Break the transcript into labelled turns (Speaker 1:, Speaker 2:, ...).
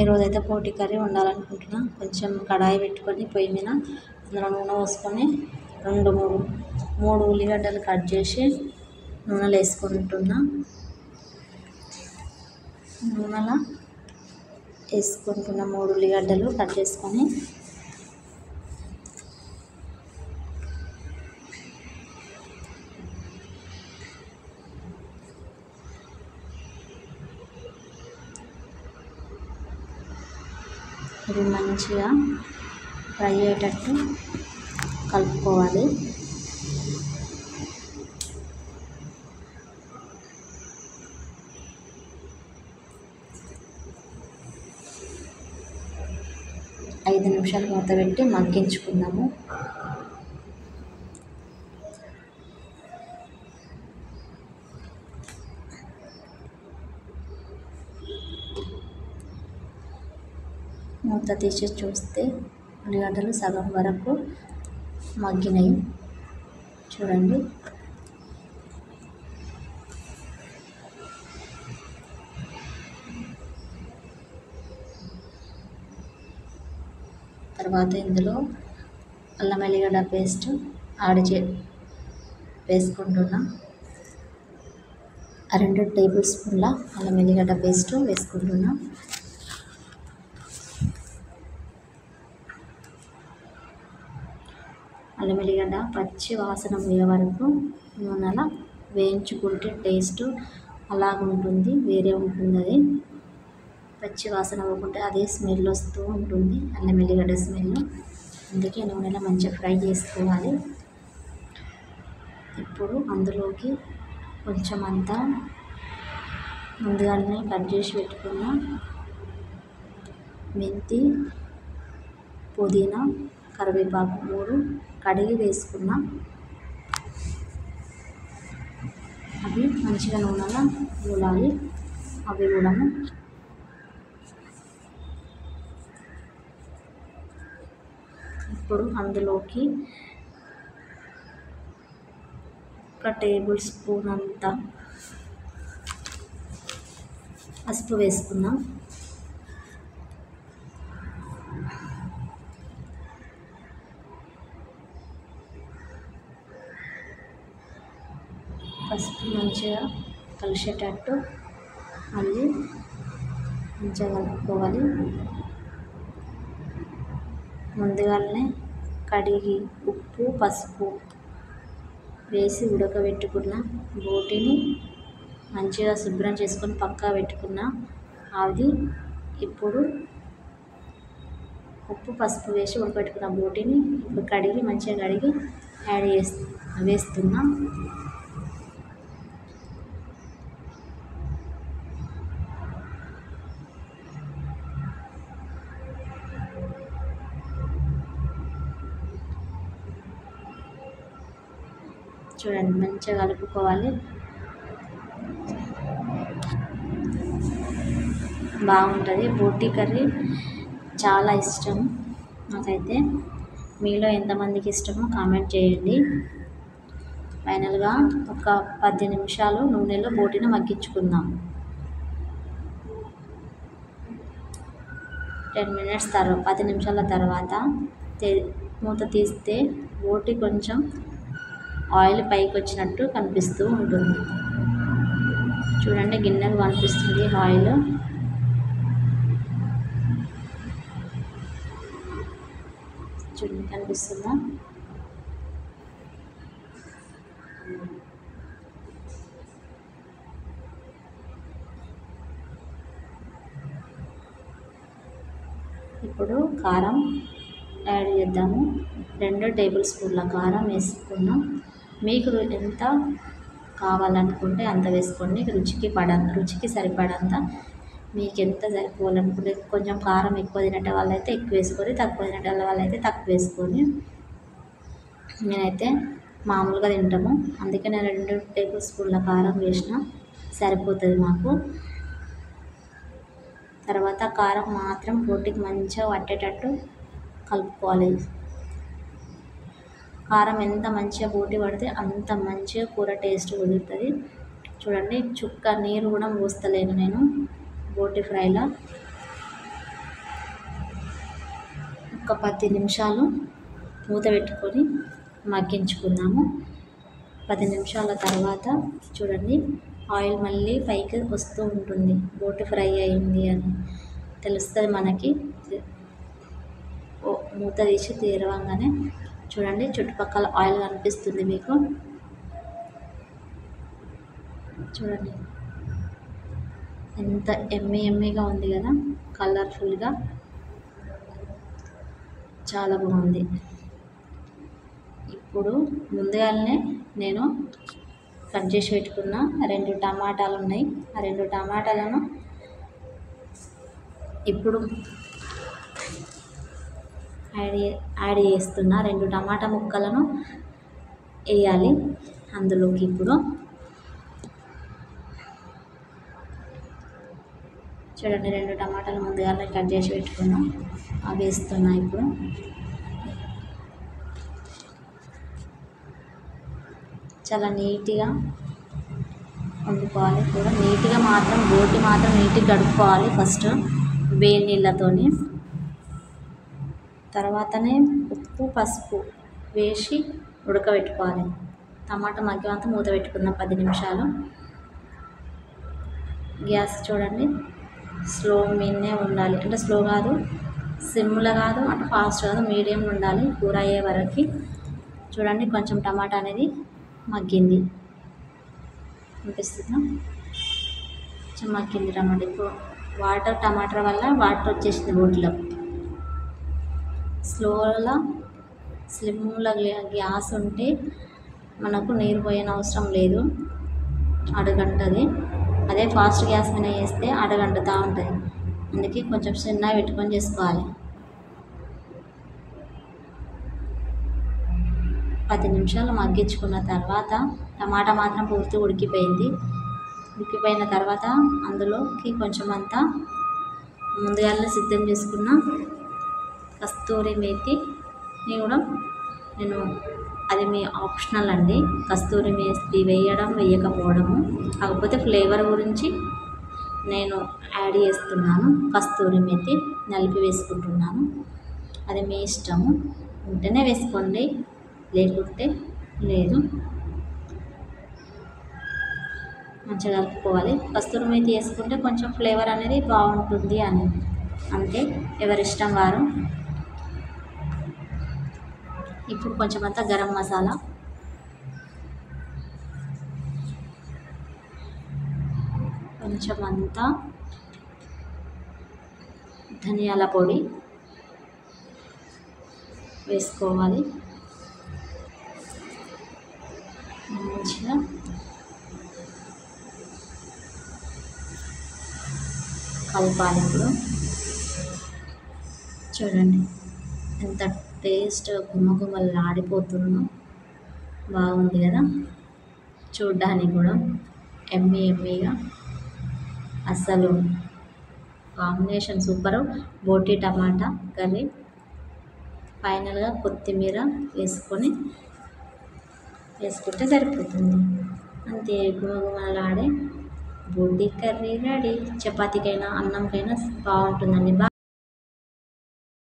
Speaker 1: ఈరోజైతే పోటీ కర్రీ వండాలనుకుంటున్నా. కొంచెం కడాయి పెట్టుకొని పొయ్యి మీద అందులో నూనె పోసుకొని మూడు ఉల్లిగడ్డలు కట్ చేసి నూనెలో వేసుకుంటున్నా. నూనెలో వేసుకుంటున్న 3 ఉల్లిగడ్డలు కట్ చేసుకొని ఇది మంచిగా ఫ్రై అయ్యేటట్టు కలుపుకోవాలి. ఐదు నిమిషాలు మూత పెట్టి మగ్గించుకుందాము. మూత తీసి చూస్తే ఉల్లిగడ్డలు సగం వరకు మగ్గినాయి. చూడండి, తర్వాత ఇందులో అల్లం వెల్లిగడ్డ పేస్ట్ వేసుకుంటున్నా. 2 టేబుల్ స్పూన్ల అల్లం వెల్లిగడ్డ పేస్ట్ వేసుకుంటున్నా. అల్లం వెల్లిగడ్డ పచ్చి వాసన పోయే వరకు నూనెలో వేయించుకుంటే టేస్ట్ అలాగుంటుంది, వేరే ఉంటుంది. అది పచ్చి వాసన పోకుంటే అదే స్మెల్ వస్తూ ఉంటుంది, అల్లం వెల్లిగడ్డ స్మెల్. అందుకే నూనెలో మంచిగా ఫ్రై చేసుకోవాలి. ఇప్పుడు అందులోకి కొంచెం అంతా ముందుగానే కట్ చేసి పెట్టుకున్న మెంతి, పుదీనా, కరివేపాకు 3 కడిగి వేసుకున్నా. అవి మంచిగా నూనెలో వేయాలి. అవి కూడా ఇప్పుడు అందులోకి 1 టేబుల్ స్పూన్ అంతా పసుపు వేసుకున్నాం. పసుపు మంచిగా కలిసేటట్టు మళ్ళీ మంచిగా కలుపుకోవాలి. ముందుగానే కడిగి ఉప్పు, పసుపు వేసి ఉడకబెట్టుకున్న బోటిని మంచిగా శుభ్రం చేసుకొని పక్కా పెట్టుకున్న. అది ఇప్పుడు ఉప్పు, పసుపు వేసి ఉడకబెట్టుకున్న బోటిని ఇప్పుడు మంచిగా కడిగి వేస్తున్నా. చూడండి, మంచిగా కలుపుకోవాలి. బాగుంటుంది బోటి కర్రీ, చాలా ఇష్టం నాకైతే. మీలో ఎంతమందికి ఇష్టమో కామెంట్ చేయండి. ఫైనల్గా ఒక 10 నిమిషాలు నూనెలో బోటిని మగ్గించుకుందాం. 10 నిమిషాల తర్వాత మూత తీస్తే బోటి కొంచెం ఆయిల్ పైకి వచ్చినట్టు కనిపిస్తూ ఉంటుంది. చూడండి, గిన్నెలు కనిపిస్తుంది ఆయిల్. చూడండి, కనిపిస్తుందా? ఇప్పుడు కారం యాడ్ చేద్దాము. 2 టేబుల్ స్పూన్ల కారం వేసుకున్నాం. మీకు ఎంత కావాలనుకుంటే అంత వేసుకోండి. రుచికి సరిపడంత, మీకు ఎంత సరిపోవాలనుకుంటే. కొంచెం కారం ఎక్కువ తినే వాళ్ళైతే ఎక్కువ వేసుకొని, తక్కువ తినే వాళ్ళైతే తక్కువ వేసుకొని. నేనైతే మామూలుగా తింటాము, అందుకే నేను 2 టేబుల్ స్పూన్ల కారం వేసిన సరిపోతుంది మాకు. తర్వాత కారం మాత్రం బోటికి మంచిగా పట్టేటట్టు కలుపుకోవాలి. కారం ఎంత మంచిగా బోటి పడితే అంత మంచిగా కూర టేస్ట్ కుదురుతుంది. చూడండి, చుక్క నీరు కూడా పోస్తలేను నేను బోటి ఫ్రైలో. ఒక 10 నిమిషాలు మూత పెట్టుకొని మగ్గించుకుందాము. 10 నిమిషాల తర్వాత చూడండి, ఆయిల్ మళ్ళీ పైకి వస్తూ ఉంటుంది. బోటి ఫ్రై అయింది అని తెలుస్తుంది మనకి. మూత తీసి తెరవంగానే చూడండి, చుట్టుపక్కల ఆయిల్ కనిపిస్తుంది మీకు. చూడండి ఎంత ఎమ్మీగా ఉంది కదా, కలర్ఫుల్గా చాలా బాగుంది. ఇప్పుడు ముందుగానే నేను కట్ చేసి పెట్టుకున్న 2 టమాటాలు ఉన్నాయి. ఆ 2 టమాటాలను ఇప్పుడు యాడ్ చేస్తున్నా. 2 టమాటా ముక్కలను వేయాలి అందులోకి. ఇప్పుడు చూడండి, 2 టమాటాలు ముందుగానే కట్ చేసి పెట్టుకున్నా, అవి వేస్తున్నా. ఇప్పుడు చాలా నీట్గా వండుకోవాలి కూడా. నీట్గా మాత్రం బోటి మాత్రం నీట్గా కడుక్కోవాలి ఫస్ట్ వేడి నీళ్ళతోని. తర్వాతనే ఉప్పు పసుపు వేసి ఉడకబెట్టుకోవాలి. టమాటా మగ్గేంత మూత పెట్టుకుందాం 10 నిమిషాలు. గ్యాస్ చూడండి స్లో మీదనే ఉండాలి, అంటే స్లో కాదు, సిమ్లో కాదు, అంటే ఫాస్ట్ కాదు, మీడియంలో ఉండాలి కూర అయ్యే వరకు. చూడండి కొంచెం టమాటా అనేది మగ్గింది అనిపిస్తుందా, కొంచెం మగ్గింది టమాటా. ఇప్పుడు టమాటా వల్ల వాటర్ వచ్చేసింది బోట్లో. స్లోలో స్లిమ్లో గ్యాస్ ఉంటే మనకు నీరు పోయిన అవసరం లేదు, అడుగంటది. అదే ఫాస్ట్ గ్యాస్ మీద వేస్తే అడగంటుతూ ఉంటుంది. అందుకే కొంచెం చిన్నగా పెట్టుకొని చేసుకోవాలి. 10 నిమిషాలు మగ్గించుకున్న తర్వాత టమాటా మాత్రం పూర్తి ఉడికిపోయింది. ఉడికిపోయిన తర్వాత అందులోకి కొంచెం అంతా ముందుగానే సిద్ధం చేసుకున్న కస్తూరి మేతిని కూడా అది మీ ఆప్షనల్ అండి. కస్తూరి మేతి వేయడం వేయకపోవడము, కాకపోతే ఫ్లేవర్ గురించి నేను యాడ్ చేస్తున్నాను. కస్తూరి మేతి నలిపి వేసుకుంటున్నాను, అది మీ ఇష్టము. ఉంటేనే వేసుకోండి, లేకుంటే లేదు. మంచిగా కలుపుకోవాలి. కస్తూరి మేతి వేసుకుంటే కొంచెం ఫ్లేవర్ అనేది బాగుంటుంది అని, అంతే, ఎవరిష్టం వారు. ఇప్పుడు కొంచెం అంతా గరం మసాలా, కొంచెం అంతా ధనియాల పొడి వేసుకోవాలి. మంచిగా కలపాలి. ఇప్పుడు చూడండి ఎంత టేస్ట్ గుమగుమలాడిపోతుందో, బాగుంది కదా చూడ్డానికి కూడా, ఎమ్మీగా. అసలు కాంబినేషన్ సూపరు. బోటి టమాటా కర్రీ. ఫైనల్గా కొత్తిమీర వేసుకుంటే సరిపోతుంది, అంతే. గుమగుమలాడే బోటి కర్రీ రెడీ. చపాతీకైనా అన్నంకైనా బాగుంటుందండి.